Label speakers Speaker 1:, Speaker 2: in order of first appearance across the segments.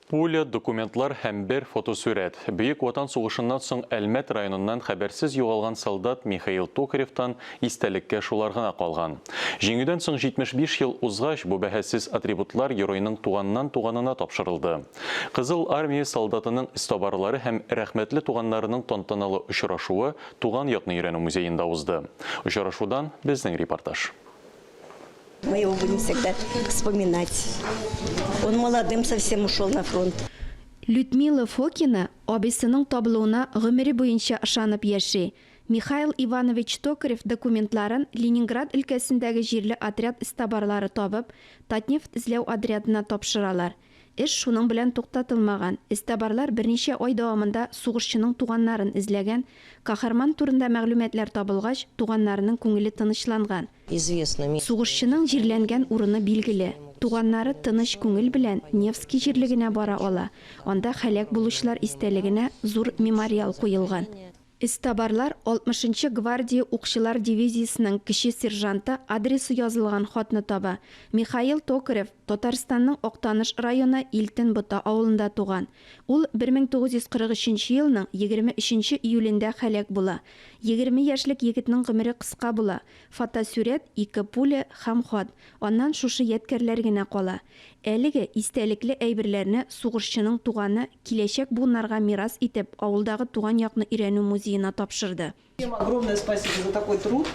Speaker 1: Пуля, документлар һәм бер фотосурәт. Бөек Ватан сугышыннан соң Әлмәт районыннан хәбәрсез югалган солдат Михаил Токаревтан истәлеккә шулар гына калган. Җиңүдән соң 75 ел узгач, бу бәһәсез атрибутлар геройның туганнан туганына тапшырылды. Кызыл армия солдатының истабарлары һәм рәхмәтле туганнарының тантаналы очрашуы Туган якны өйрәнү музеенда узды. Очрашудан безнең репортаж.
Speaker 2: Мы его будем всегда вспоминать. Он молодым совсем ушел на фронт.
Speaker 3: Людмила Фокина абысының табылуына гомере буенча ышанып яши. Михаил Иванович Токарев документларын Ленинград өлкәсендәге җирле отряд истабарлары табып, Татнефть эзләү отрядына тапшыралар. Эш шуның белән туктатылмаган. Истабарлар берничә ай дәвамында сугышчының туганнарын эзләгән, каһарман турында мәгълүматлар табылгач, туганнарының күңеле тынычланган. Сугышчының җирләнгән урыны билгеле. Туганнары тыныч күңел белән Невский җирлегенә бара ала. Анда һәлак булучылар истәлегенә зур мемориал куелган. Истабарлар 60-нчы гвардия укчылар дивизиясының кече сержанты адресы язылган хатны таба. Михаил Токарев Татарстанның Актаныш районы Илтен Бота авылында туган. Ул 1943 елның 23 июлендә һәлак була. 20 яшьлек егетнең гомере кыска була. Фотосурәт, 2 пуля һәм хат. Аннан шушы ядкәрләр генә кала. Әлеге истәлекле әйберләрне сугышчының туганы киләчәк буыннарга мирас итеп авылдагы Туган якны өйрәнү музеена тапшырды.
Speaker 4: Огромное спасибо за такой труд.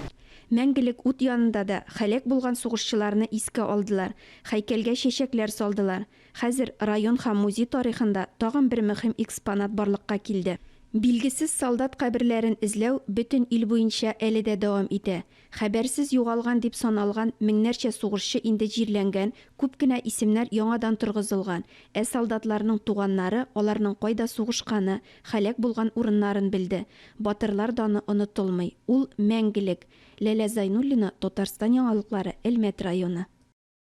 Speaker 3: Мәңгелек ут янында да һәлак булган сугышчыларны искә алдылар. Һәйкәлгә чәчәкләр салдылар. Хәзер район һәм музей тарихында тагын бер мөһим экспонат барлыкка килде. Билгесез солдат каберләрен эзләү бөтен ил буенча әле дә дәвам итә. Хәбәрсез югалган дип саналган меңнәрчә сугышчы инде җирләнгән, күп кенә исемнәр яңадан торгызылган. Солдатларның туганнары аларның кайда сугышканы, һәлак булган урыннарын белде. Батырлар даны онытылмый. Ул мәңгелек. Ләлә Зайнуллина, Татарстан яңалыклары, Әлмәт районы.